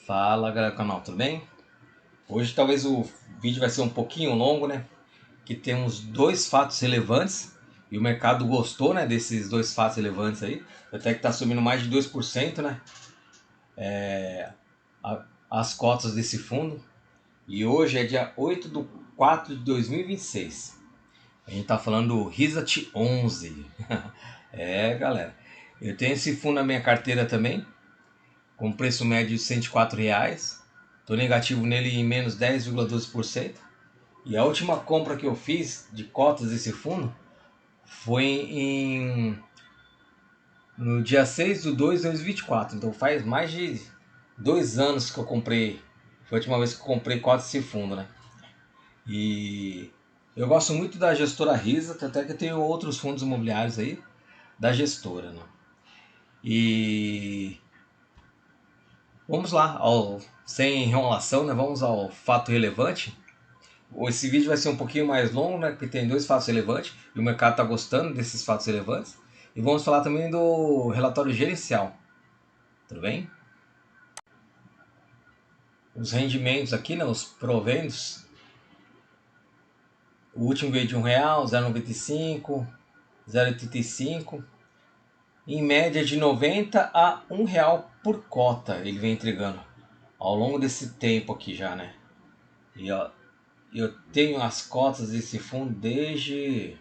Fala galera do canal, tudo bem? Hoje talvez o vídeo vai ser um pouquinho longo, né? Que temos dois fatos relevantes e o mercado gostou, né, desses dois fatos relevantes aí. Até que está subindo mais de 2%, né? As cotas desse fundo. E hoje é dia 8/4/2026. A gente tá falando do Risat 11. Galera. Eu tenho esse fundo na minha carteira também, com preço médio de R$ 104. Estou negativo nele em menos 10,12%. E a última compra que eu fiz de cotas desse fundo foi no dia 6/2/2024. Então faz mais de 2 anos que eu comprei. Foi a última vez que eu comprei cotas desse fundo, né? E eu gosto muito da gestora Risa, até que eu tenho outros fundos imobiliários aí da gestora, né? E vamos lá, sem enrolação, né? Vamos ao fato relevante. Esse vídeo vai ser um pouquinho mais longo, né? Porque tem dois fatos relevantes e o mercado está gostando desses fatos relevantes. E vamos falar também do relatório gerencial. Tudo bem? Os rendimentos aqui, né? Os proventos. O último veio de R$1, 0,95, 0,85. Em média de 90 a R$1 por cota ele vem entregando ao longo desse tempo aqui já, né? E ó, eu tenho as cotas desse fundo desde...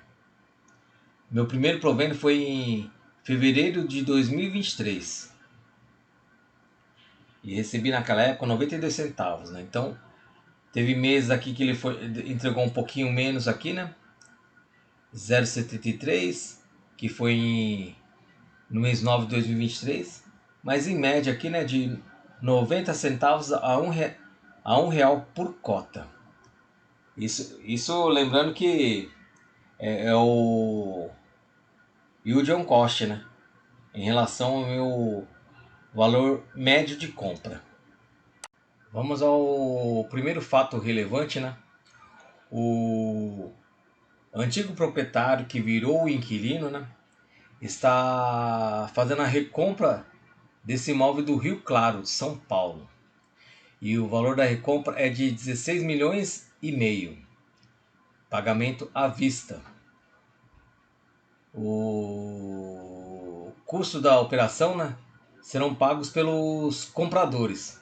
Meu primeiro provento foi em fevereiro de 2023. E recebi naquela época 92 centavos, né? Então, teve meses aqui que ele entregou um pouquinho menos aqui, né? 0,73, que foi no mês 9 de 2023. Mas em média aqui, né? De 90 centavos a R$1 por cota. Isso lembrando que é o yield on cost, né? Em relação ao meu valor médio de compra. Vamos ao primeiro fato relevante, né? O antigo proprietário que virou o inquilino, né, está fazendo a recompra desse imóvel do Rio Claro, de São Paulo. E o valor da recompra é de 16 milhões e meio. Pagamento à vista. O custo da operação, né, serão pagos pelos compradores.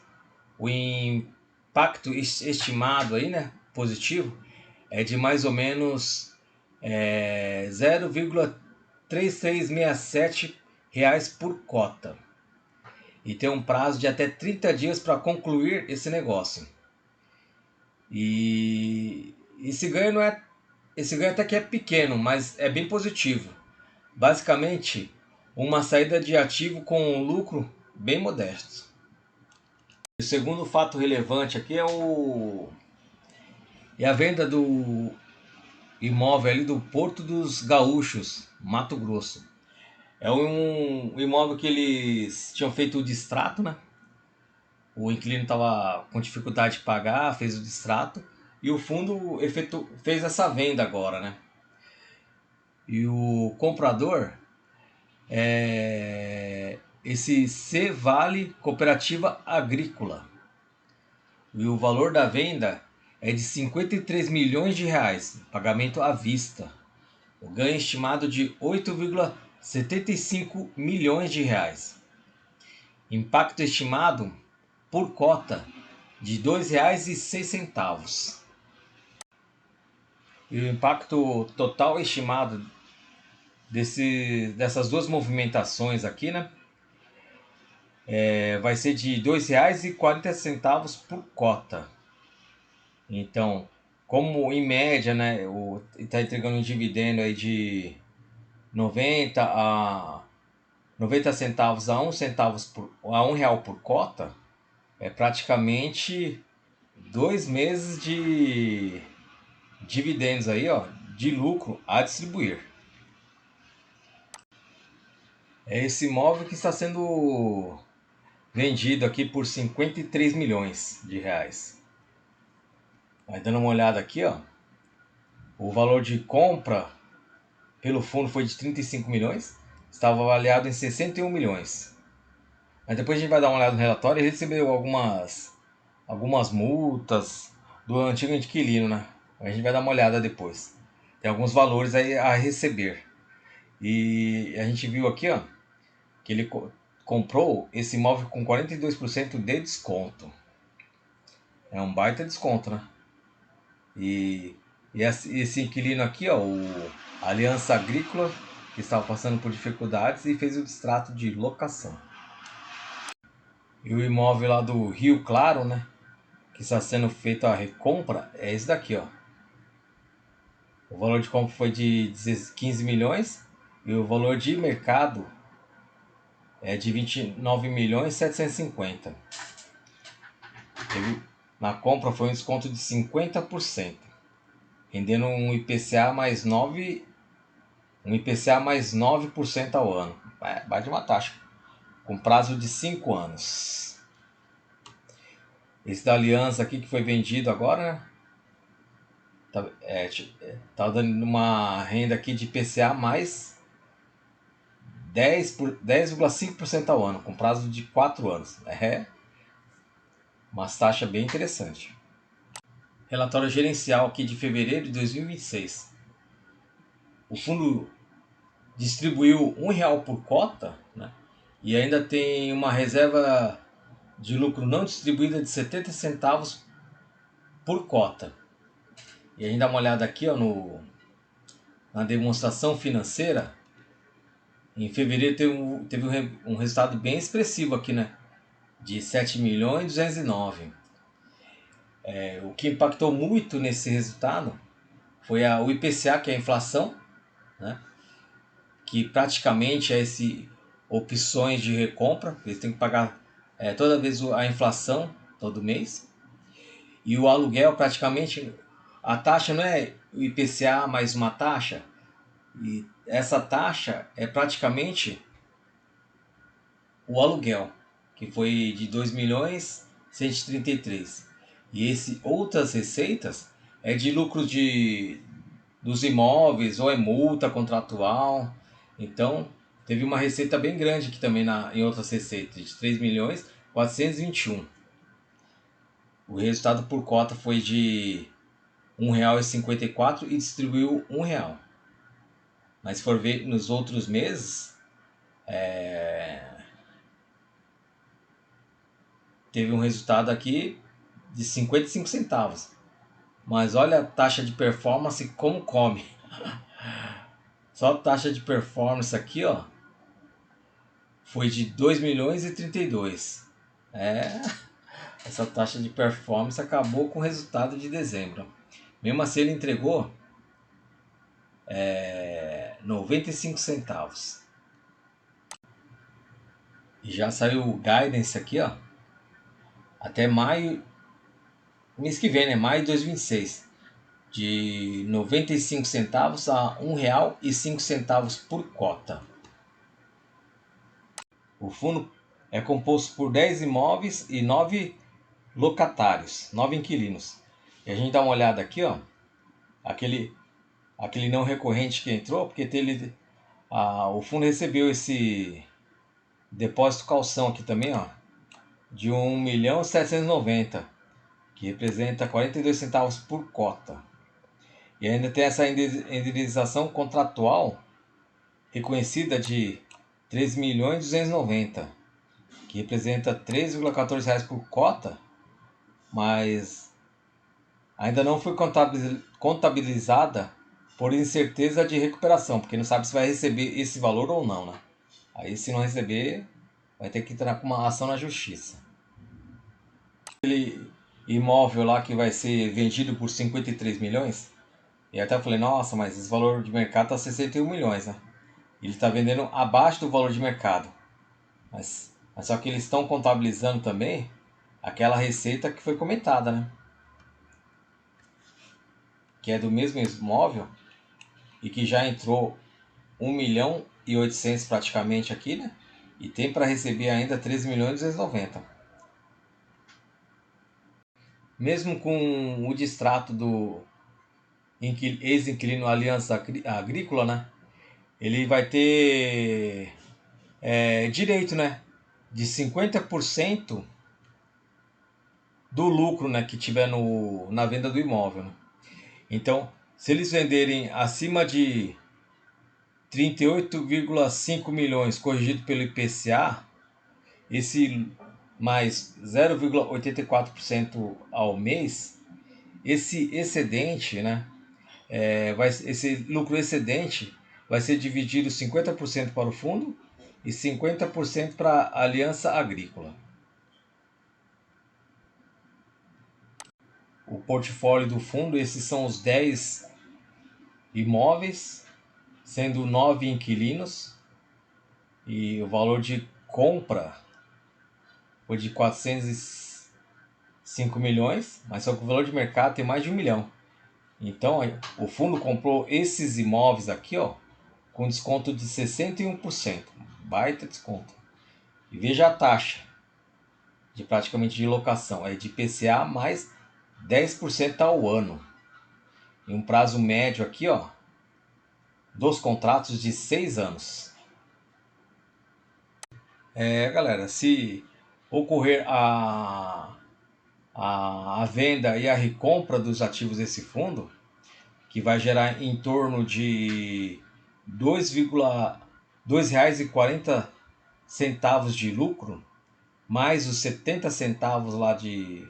O impacto estimado aí, né, positivo, é de mais ou menos 0,3367 reais por cota. E tem um prazo de até 30 dias para concluir esse negócio. E esse ganho até que é pequeno, mas é bem positivo. Basicamente, uma saída de ativo com um lucro bem modesto. O segundo fato relevante aqui é a venda do imóvel ali do Porto dos Gaúchos, Mato Grosso. É um imóvel que eles tinham feito o distrato, né? O inquilino estava com dificuldade de pagar, fez o distrato e o fundo fez essa venda agora, né? E o comprador é esse C-Vale Cooperativa Agrícola. E o valor da venda é de 53 milhões de reais, pagamento à vista. O ganho estimado de 8,75 milhões de reais. Impacto estimado por cota de R$ 2,06. E o impacto total estimado dessas duas movimentações aqui, né? Vai ser de R$ 2,40 por cota. Então, como em média, né, está entregando um dividendo aí de 90 centavos a R$1 por cota, é praticamente 2 meses de dividendos aí, ó, de lucro a distribuir. É esse imóvel que está sendo vendido aqui por 53 milhões de reais. Vai dando uma olhada aqui, ó. O valor de compra pelo fundo foi de 35 milhões, estava avaliado em 61 milhões. Mas depois a gente vai dar uma olhada no relatório. Ele recebeu algumas multas do antigo inquilino, né? A gente vai dar uma olhada depois. Tem alguns valores aí a receber. E a gente viu aqui, ó, que ele comprou esse imóvel com 42% de desconto. É um baita desconto, né? E, esse inquilino aqui, ó, o Aliança Agrícola, que estava passando por dificuldades e fez o distrato de locação. E o imóvel lá do Rio Claro, né, que está sendo feita a recompra, é esse daqui, ó. O valor de compra foi de 15 milhões e o valor de mercado é de 29 milhões 750. Na compra foi um desconto de 50%, rendendo um IPCA mais 9% ao ano. Vai de uma taxa, com prazo de 5 anos. Esse da Aliança aqui que foi vendido agora, né? Tá dando uma renda aqui de IPCA mais 10,5% ao ano, com prazo de 4 anos. É uma taxa bem interessante. Relatório gerencial aqui de fevereiro de 2026. O fundo distribuiu R$ 1 por cota, né? E ainda tem uma reserva de lucro não distribuída de 70 centavos por cota. E a gente dá uma olhada aqui, ó, na demonstração financeira. Em fevereiro teve um resultado bem expressivo aqui, né? De 7 milhões e 209. O que impactou muito nesse resultado foi o IPCA, que é a inflação, né? Que praticamente é esse opções de recompra, eles têm que pagar toda vez a inflação, todo mês. E o aluguel, praticamente, a taxa não é o IPCA mais uma taxa, e essa taxa é praticamente o aluguel, que foi de 2 milhões 133. E esse outras receitas é de lucro dos imóveis ou é multa contratual. Então, teve uma receita bem grande aqui também em outras receitas, de 3 milhões 421. O resultado por cota foi de R$ 1,54 e distribuiu R$ 1. Mas se for ver nos outros meses, teve um resultado aqui de 55 centavos. Mas olha a taxa de performance como come. Só a taxa de performance aqui, ó, foi de 2 milhões e 32. Essa taxa de performance acabou com o resultado de dezembro. Mesmo assim ele entregou 95 centavos. E já saiu o guidance aqui, ó, até maio, mês que vem, né? Maio de 2026. De 95 centavos a R$ 1,05 por cota. O fundo é composto por 10 imóveis e 9 locatários, 9 inquilinos. E a gente dá uma olhada aqui, ó, aquele não recorrente que entrou, porque o fundo recebeu esse depósito calção aqui também, ó, de 1.790.000, que representa 42 centavos por cota. E ainda tem essa indenização contratual reconhecida de 3.290.000, que representa 3,14 reais por cota, mas ainda não foi contabilizada por incerteza de recuperação, porque não sabe se vai receber esse valor ou não, né? Aí se não receber, vai ter que entrar com uma ação na justiça. Aquele imóvel lá que vai ser vendido por 53 milhões, e até falei, nossa, mas esse valor de mercado tá 61 milhões, né? Ele está vendendo abaixo do valor de mercado. Mas só que eles estão contabilizando também aquela receita que foi comentada, né? Que é do mesmo imóvel e que já entrou 1.800.000 praticamente aqui, né? E tem para receber ainda 13.290.000. Mesmo com o distrato do ex-inquilino Aliança Agrícola, né? Ele vai ter direito, né? de 50% do lucro, né, que tiver na venda do imóvel, né? Então, se eles venderem acima de 38,5 milhões corrigido pelo IPCA, esse mais 0,84% ao mês, esse excedente, né, esse lucro excedente vai ser dividido 50% para o fundo e 50% para a Aliança Agrícola. O portfólio do fundo, esses são os 10 imóveis, sendo 9 inquilinos, e o valor de compra foi de 405 milhões, mas só que o valor de mercado tem mais de 1 milhão. Então o fundo comprou esses imóveis aqui, ó, com desconto de 61%, baita desconto. E veja a taxa de praticamente de locação, é de IPCA mais 10% ao ano. Em um prazo médio aqui, ó, dos contratos de 6 anos. Galera, se ocorrer a venda e a recompra dos ativos desse fundo, que vai gerar em torno de R$2,40 de lucro, mais os 70 centavos lá de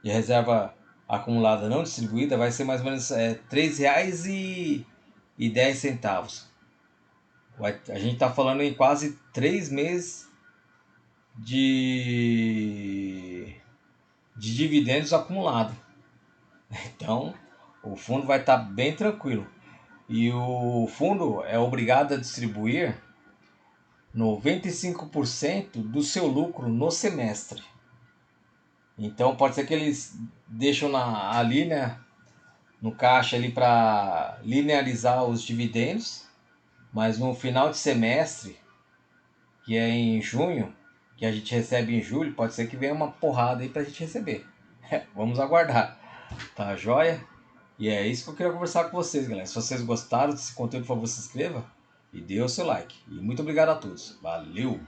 reserva acumulada não distribuída, vai ser mais ou menos R$3,10. A gente está falando em quase 3 meses de dividendos acumulados. Então, o fundo vai estar bem tranquilo. E o fundo é obrigado a distribuir 95% do seu lucro no semestre. Então, pode ser que eles deixam ali, né, no caixa ali para linearizar os dividendos, mas no final de semestre, que é em junho, que a gente recebe em julho, pode ser que venha uma porrada aí pra gente receber. Vamos aguardar. Tá joia? E é isso que eu queria conversar com vocês, galera. Se vocês gostaram desse conteúdo, por favor, se inscreva e dê o seu like. E muito obrigado a todos. Valeu!